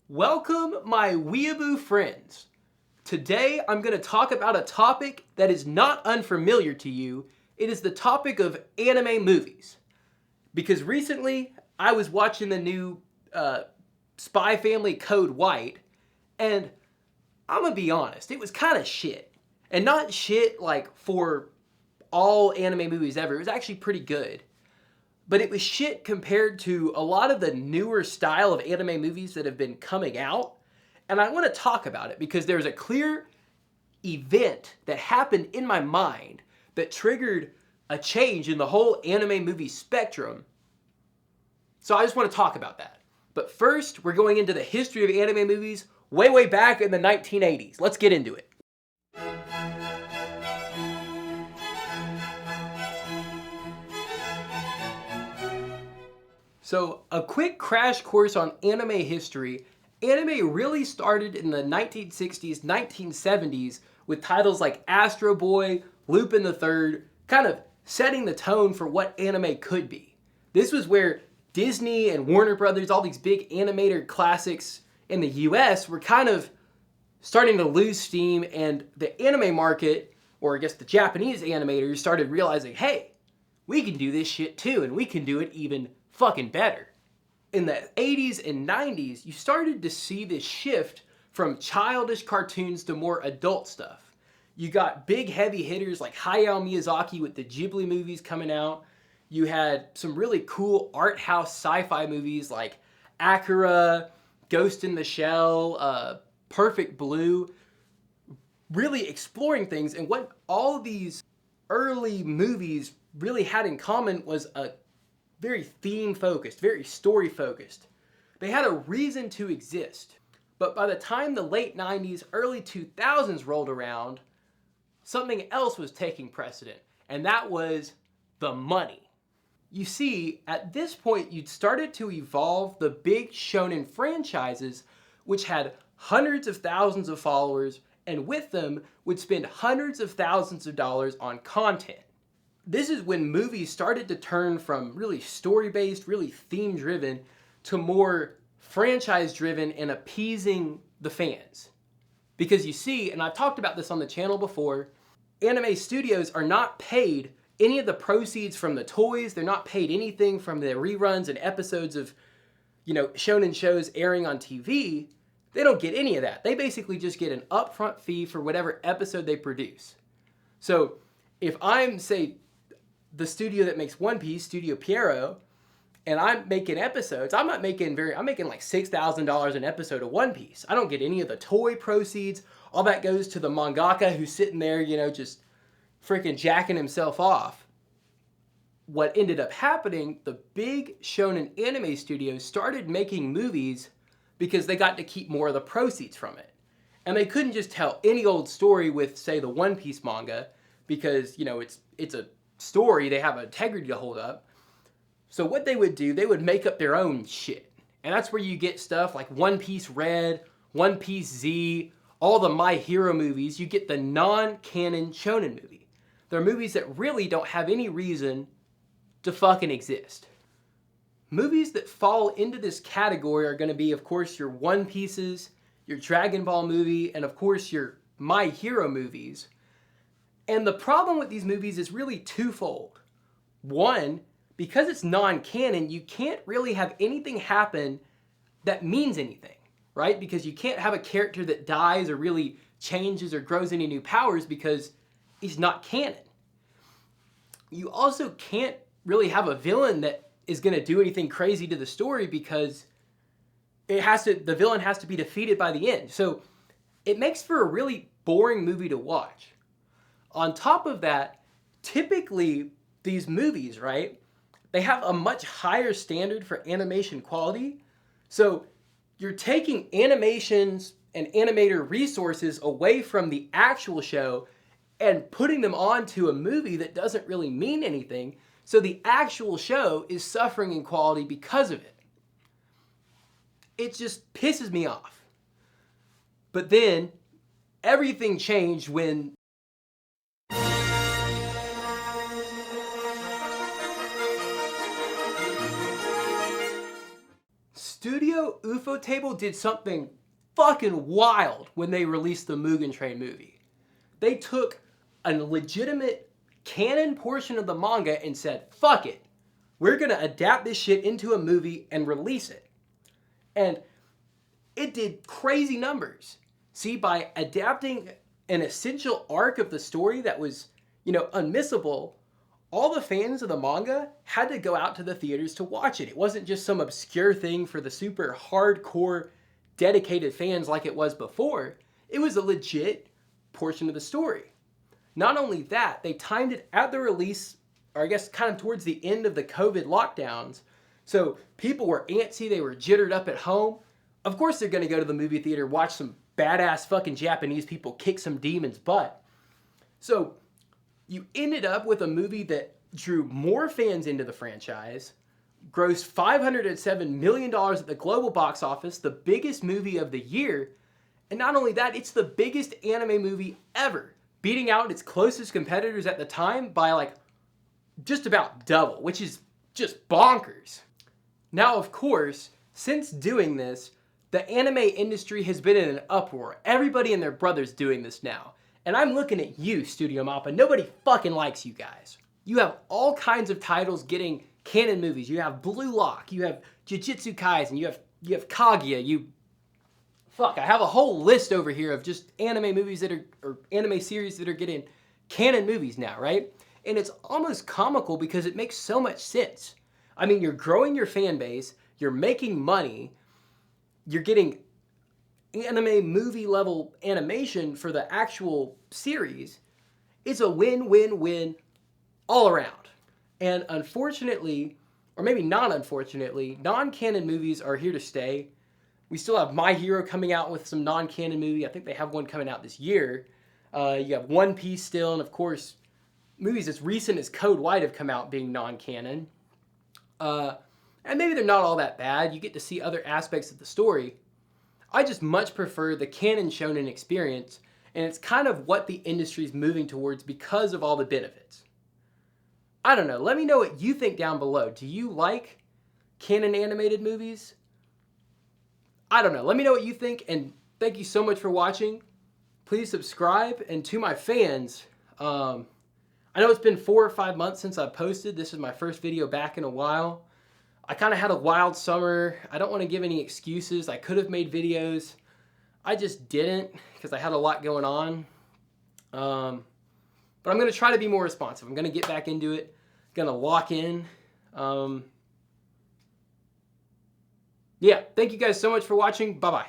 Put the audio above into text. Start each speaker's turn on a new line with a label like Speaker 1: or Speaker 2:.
Speaker 1: Welcome, my weeaboo friends. Today I'm going to talk about a topic that is not unfamiliar to you. It is the topic of anime movies. Because recently I was watching the new Spy Family Code White, and I'm going to be honest, it was kind of shit. And not shit like for all anime movies ever. It was actually pretty good. But it was shit compared to a lot of the newer style of anime movies that have been coming out. And I want to talk about it because there's a clear event that happened in my mind that triggered a change in the whole anime movie spectrum. So I just want to talk about that. But first, we're going into the history of anime movies way back in the 1980s. Let's get into it. So, a quick crash course on anime history. Anime really started in the 1960s, 1970s with titles like Astro Boy, Lupin the Third, kind of setting the tone for what anime could be. This was where Disney and Warner Brothers, all these big animator classics in the US were kind of starting to lose steam, and the anime market, or I guess the Japanese animators, started realizing, hey, we can do this shit too, and we can do it even fucking better. In the 80s and 90s, you started to see this shift from childish cartoons to more adult stuff. You got big heavy hitters like Hayao Miyazaki with the Ghibli movies coming out. You had some really cool art house sci-fi movies like Akira, Ghost in the Shell, Perfect Blue, really exploring things. And what all these early movies really had in common was a very theme-focused, very story-focused. They had a reason to exist. But by the time the late 90s, early 2000s rolled around, something else was taking precedent, and that was the money. You see, at this point, you'd started to evolve the big shonen franchises, which had hundreds of thousands of followers, and with them would spend hundreds of thousands of dollars on content. This is when movies started to turn from really story-based, really theme-driven, to more franchise-driven and appeasing the fans. Because you see, and I've talked about this on the channel before, anime studios are not paid any of the proceeds from the toys. They're not paid anything from the reruns and episodes of, shonen shows airing on TV. They don't get any of that. They basically just get an upfront fee for whatever episode they produce. So if I'm, say, the studio that makes One Piece, Studio Pierrot, and I'm making episodes, I'm making like $6,000 an episode of One Piece. I don't get any of the toy proceeds. All that goes to the mangaka who's sitting there, just freaking jacking himself off. What ended up happening, the big shonen anime studios started making movies because they got to keep more of the proceeds from it. And they couldn't just tell any old story with, say, the One Piece manga because, it's a story, they have integrity to hold up. So what they would do, they would make up their own shit. And that's where you get stuff like One Piece Red, One Piece Z, all the My Hero movies. You get the non-canon shonen movie. They're movies that really don't have any reason to fucking exist. Movies that fall into this category are going to be, of course, your One Pieces, your Dragon Ball movie, and of course your My Hero movies. And the problem with these movies is really twofold. One, because it's non-canon, you can't really have anything happen that means anything, right? Because you can't have a character that dies or really changes or grows any new powers because he's not canon. You also can't really have a villain that is going to do anything crazy to the story because the villain has to be defeated by the end. So it makes for a really boring movie to watch. On top of that, typically these movies, right, they have a much higher standard for animation quality. So you're taking animations and animator resources away from the actual show and putting them onto a movie that doesn't really mean anything. So the actual show is suffering in quality because of it. It just pisses me off. But then everything changed when Studio Studio Ufotable did something fucking wild when they released the Mugen Train movie. They took a legitimate canon portion of the manga and said, fuck it. We're gonna adapt this shit into a movie and release it. And it did crazy numbers. See, by adapting an essential arc of the story that was, unmissable, all the fans of the manga had to go out to the theaters to watch it. It wasn't just some obscure thing for the super hardcore, dedicated fans like it was before. It was a legit portion of the story. Not only that, they timed it at the release, or I guess kind of towards the end of the COVID lockdowns. So people were antsy, they were jittered up at home. Of course they're gonna go to the movie theater, watch some badass fucking Japanese people kick some demons' butt. So you ended up with a movie that drew more fans into the franchise, grossed $507 million at the global box office, the biggest movie of the year, and not only that, it's the biggest anime movie ever, beating out its closest competitors at the time by like just about double, which is just bonkers. Now, of course, since doing this, the anime industry has been in an uproar. Everybody and their brother's doing this now. And I'm looking at you, Studio Mappa. Nobody fucking likes you guys. You have all kinds of titles getting canon movies. You have Blue Lock, you have Jujutsu Kaisen, you have Kaguya, I have a whole list over here of just anime movies or anime series that are getting canon movies now, right? And it's almost comical because it makes so much sense. I mean, you're growing your fan base, you're making money, you're getting anime movie level animation for the actual series. It's a win-win-win all around. And unfortunately, or maybe not unfortunately, non-canon movies are here to stay. We still have My Hero coming out with some non-canon movie. I think they have one coming out this year. You have One Piece still, and of course, movies as recent as Code White have come out being non-canon. And maybe they're not all that bad. You get to see other aspects of the story. I just much prefer the canon shonen experience, and it's kind of what the industry's moving towards because of all the benefits. I don't know. Let me know what you think down below. Do you like canon animated movies? I don't know. Let me know what you think, and thank you so much for watching. Please subscribe, and to my fans, I know it's been 4 or 5 months since I posted. This is my first video back in a while. I kind of had a wild summer. I don't want to give any excuses. I could have made videos. I just didn't because I had a lot going on. But I'm going to try to be more responsive. I'm going to get back into it. Going to lock in. Yeah, thank you guys so much for watching. Bye-bye.